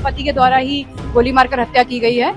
पति के द्वारा ही गोली मारकर हत्या की गई है।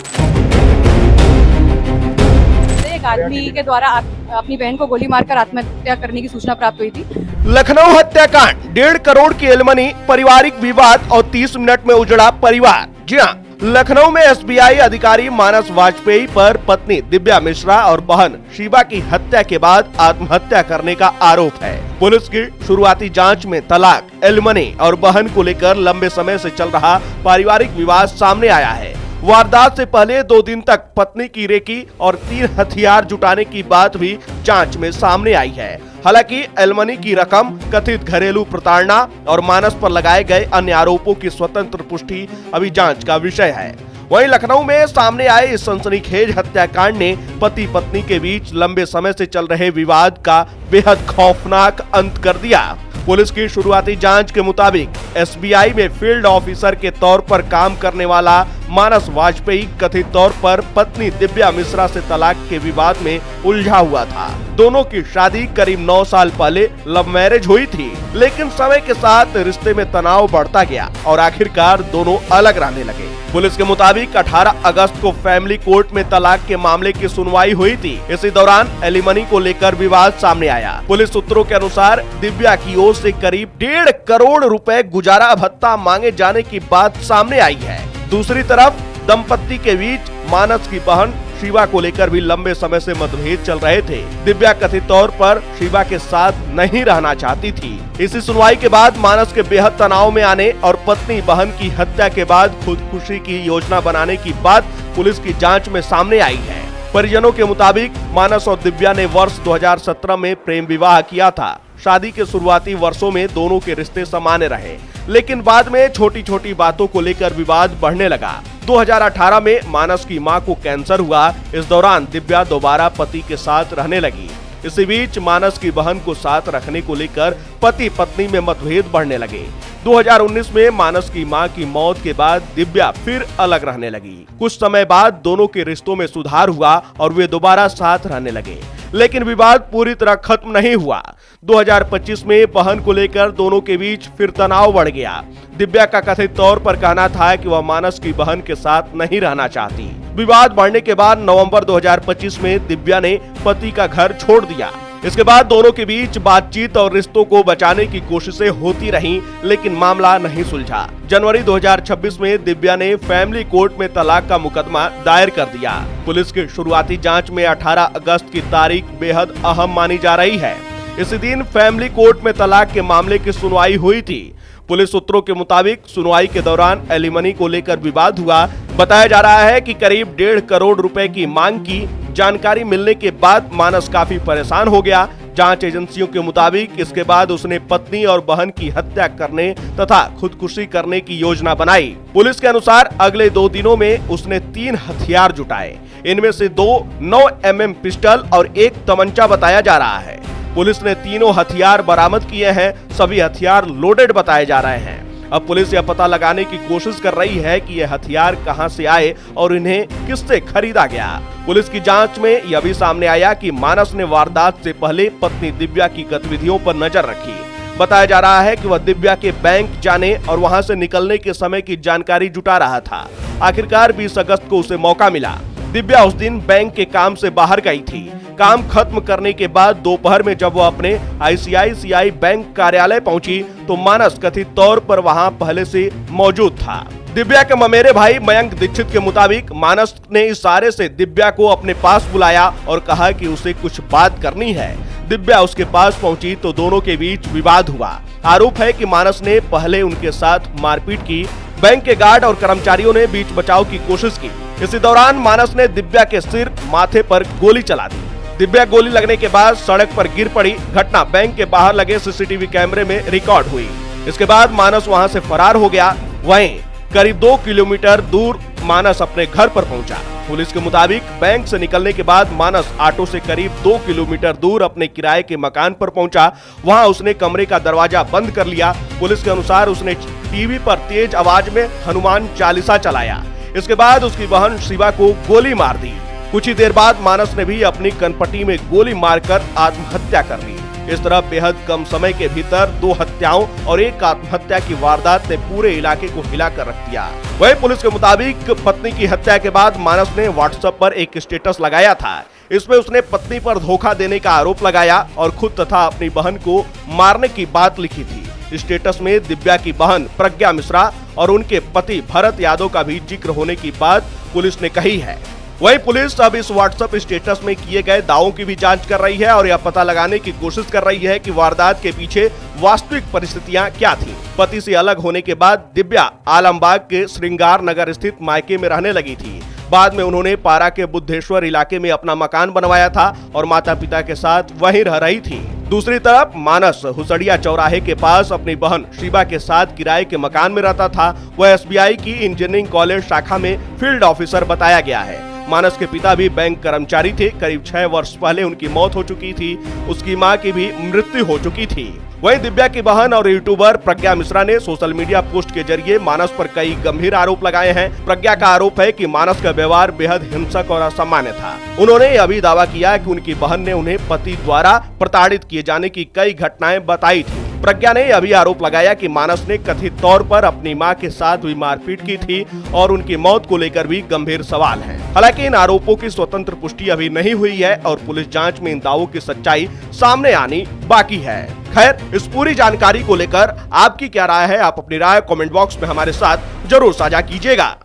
एक आदमी के द्वारा अपनी बहन को गोली मारकर आत्महत्या करने की सूचना प्राप्त हुई थी। लखनऊ हत्याकांड, 1.5 करोड़ की एलमनी, पारिवारिक विवाद और 30 मिनट में उजड़ा परिवार। जी हाँ, लखनऊ में एसबीआई अधिकारी मानस वाजपेयी पर पत्नी दिव्या मिश्रा और बहन शिवा की हत्या के बाद आत्महत्या करने का आरोप है। पुलिस की शुरुआती जांच में तलाक, एलमनी और बहन को लेकर लंबे समय से चल रहा पारिवारिक विवाद सामने आया है। वारदात से पहले 2 दिन तक पत्नी की रेकी और 3 हथियार जुटाने की बात भी जांच में सामने आई है। हालांकि एलमनी की रकम, कथित घरेलू प्रताड़ना और मानस पर लगाए गए अन्य आरोपों की स्वतंत्र पुष्टि अभी जांच का विषय है। वहीं लखनऊ में सामने आए इस सनसनीखेज हत्याकांड ने पति पत्नी के बीच लंबे समय से चल रहे विवाद का बेहद खौफनाक अंत कर दिया। पुलिस की शुरुआती जांच के मुताबिक एसबीआई में फील्ड ऑफिसर के तौर पर काम करने वाला मानस वाजपेयी कथित तौर पर पत्नी दिव्या मिश्रा से तलाक के विवाद में उलझा हुआ था। दोनों की शादी करीब 9 साल पहले लव मैरिज हुई थी, लेकिन समय के साथ रिश्ते में तनाव बढ़ता गया और आखिरकार दोनों अलग रहने लगे। पुलिस के मुताबिक 18 अगस्त को फैमिली कोर्ट में तलाक के मामले की सुनवाई हुई थी। इसी दौरान एलिमनी को लेकर विवाद सामने आया। पुलिस सूत्रों के अनुसार दिव्या की ओर से करीब 1.5 करोड़ रुपए गुजारा भत्ता मांगे जाने की बात सामने आई है। दूसरी तरफ दंपत्ति के बीच मानस की बहन शिवा को लेकर भी लंबे समय से मतभेद चल रहे थे। दिव्या कथित तौर पर शिवा के साथ नहीं रहना चाहती थी। इसी सुनवाई के बाद मानस के बेहद तनाव में आने और पत्नी बहन की हत्या के बाद खुदकुशी की योजना बनाने की बात पुलिस की जांच में सामने आई है। परिजनों के मुताबिक मानस और दिव्या ने वर्ष 2017 में प्रेम विवाह किया था। शादी के शुरुआती वर्षों में दोनों के रिश्ते सामान्य रहे, लेकिन बाद में छोटी छोटी बातों को लेकर विवाद बढ़ने लगा। 2018 में मानस की मां को कैंसर हुआ। इस दौरान दिव्या दोबारा पति के साथ रहने लगी। इसी बीच मानस की बहन को साथ रखने को लेकर पति पत्नी में मतभेद बढ़ने लगे। 2019 में मानस की मां की मौत के बाद दिव्या फिर अलग रहने लगी। कुछ समय बाद दोनों के रिश्तों में सुधार हुआ और वे दोबारा साथ रहने लगे, लेकिन विवाद पूरी तरह खत्म नहीं हुआ। 2025 में बहन को लेकर दोनों के बीच फिर तनाव बढ़ गया। दिव्या का कथित तौर पर कहना था कि वह मानस की बहन के साथ नहीं रहना चाहती। विवाद बढ़ने के बाद नवंबर 2025 में दिव्या ने पति का घर छोड़ दिया। इसके बाद दोनों के बीच बातचीत और रिश्तों को बचाने की कोशिशें होती रहीं, लेकिन मामला नहीं सुलझा। जनवरी 2026 में दिव्या ने फैमिली कोर्ट में तलाक का मुकदमा दायर कर दिया। पुलिस की शुरुआती जांच में 18 अगस्त की तारीख बेहद अहम मानी जा रही है। इसी दिन फैमिली कोर्ट में तलाक के मामले की सुनवाई हुई थी। पुलिस सूत्रों के मुताबिक सुनवाई के दौरान एलिमनी को लेकर विवाद हुआ। बताया जा रहा है कि करीब 1.5 करोड़ रुपए की मांग की जानकारी मिलने के बाद मानस काफी परेशान हो गया। जांच एजेंसियों के मुताबिक इसके बाद उसने पत्नी और बहन की हत्या करने तथा खुदकुशी करने की योजना बनाई। पुलिस के अनुसार अगले 2 दिनों में उसने 3 हथियार जुटाए। इनमें से 2 9 mm पिस्टल और 1 तमंचा बताया जा रहा है। पुलिस ने तीनों हथियार बरामद किए हैं। सभी हथियार लोडेड बताए जा रहे हैं। अब पुलिस यह पता लगाने की कोशिश कर रही है कि ये हथियार कहां से आए और इन्हें किससे खरीदा गया। पुलिस की जांच में यह भी सामने आया कि मानस ने वारदात से पहले पत्नी दिव्या की गतिविधियों पर नजर रखी। बताया जा रहा है कि वह दिव्या के बैंक जाने और वहां से निकलने के समय की जानकारी जुटा रहा था। आखिरकार 20 अगस्त को उसे मौका मिला। दिव्या उस दिन बैंक के काम से बाहर गई थी। काम खत्म करने के बाद दोपहर में जब वो अपने आईसीआईसीआई बैंक कार्यालय पहुंची तो मानस कथित तौर पर वहां पहले से मौजूद था। दिव्या के ममेरे भाई मयंक दीक्षित के मुताबिक मानस ने इशारे से दिव्या को अपने पास बुलाया और कहा कि उसे कुछ बात करनी है। दिव्या उसके पास पहुंची तो दोनों के बीच विवाद हुआ। आरोप है कि मानस ने पहले उनके साथ मारपीट की। बैंक के गार्ड और कर्मचारियों ने बीच बचाव की कोशिश की। इसी दौरान मानस ने दिव्या के सिर, माथे पर गोली चला दी। दिव्या गोली लगने के बाद सड़क पर गिर पड़ी। घटना बैंक के बाहर लगे सीसीटीवी कैमरे में रिकॉर्ड हुई। इसके बाद मानस वहां से फरार हो गया। वहीं करीब 2 किलोमीटर दूर मानस अपने घर पर पहुंचा। पुलिस के मुताबिक बैंक से निकलने के बाद मानस ऑटो से करीब 2 किलोमीटर दूर अपने किराए के मकान पर पहुंचा। वहां उसने कमरे का दरवाजा बंद कर लिया। पुलिस के अनुसार उसने टीवी पर तेज आवाज में हनुमान चालीसा चलाया। इसके बाद उसकी बहन शिवा को गोली मार दी। कुछ ही देर बाद मानस ने भी अपनी कनपटी में गोली मारकर आत्महत्या कर ली। इस तरह बेहद कम समय के भीतर 2 हत्याओं और 1 आत्महत्या की वारदात ने पूरे इलाके को हिलाकर रख दिया। वहीं पुलिस के मुताबिक पत्नी की हत्या के बाद मानस ने व्हाट्सएप पर एक स्टेटस लगाया था। इसमें उसने पत्नी पर धोखा देने का आरोप लगाया और खुद तथा अपनी बहन को मारने की बात लिखी थी। स्टेटस में दिव्या की बहन प्रज्ञा मिश्रा और उनके पति भरत यादव का भी जिक्र होने की बात पुलिस ने कही है। वहीं पुलिस अब इस व्हाट्सएप स्टेटस में किए गए दावों की भी जांच कर रही है और यह पता लगाने की कोशिश कर रही है कि वारदात के पीछे वास्तविक परिस्थितियां क्या थीं। पति से अलग होने के बाद दिव्या आलमबाग के श्रृंगार नगर स्थित मायके में रहने लगी थी। बाद में उन्होंने पारा के बुद्धेश्वर इलाके में अपना मकान बनवाया था और माता पिता के साथ वहीं रह रही थी। दूसरी तरफ मानस हुसड़िया चौराहे के पास अपनी बहन शिवा के साथ किराए के मकान में रहता था। वह एसबीआई की इंजीनियरिंग कॉलेज शाखा में फील्ड ऑफिसर बताया गया है। मानस के पिता भी बैंक कर्मचारी थे। करीब 6 वर्ष पहले उनकी मौत हो चुकी थी। उसकी मां की भी मृत्यु हो चुकी थी। वहीं दिव्या की बहन और यूट्यूबर प्रज्ञा मिश्रा ने सोशल मीडिया पोस्ट के जरिए मानस पर कई गंभीर आरोप लगाए हैं। प्रज्ञा का आरोप है कि मानस का व्यवहार बेहद हिंसक और असामान्य था। उन्होंने यह भी दावा किया कि उनकी बहन ने उन्हें पति द्वारा प्रताड़ित किए जाने की कई घटनाएं बताई थी। प्रज्ञा ने यह भी आरोप लगाया कि मानस ने कथित तौर पर अपनी मां के साथ भी मारपीट की थी और उनकी मौत को लेकर भी गंभीर सवाल है। हालांकि इन आरोपों की स्वतंत्र पुष्टि अभी नहीं हुई है और पुलिस जांच में इन दावों की सच्चाई सामने आनी बाकी है। खैर, इस पूरी जानकारी को लेकर आपकी क्या राय है? आप अपनी राय कमेंट बॉक्स में हमारे साथ जरूर साझा कीजिएगा।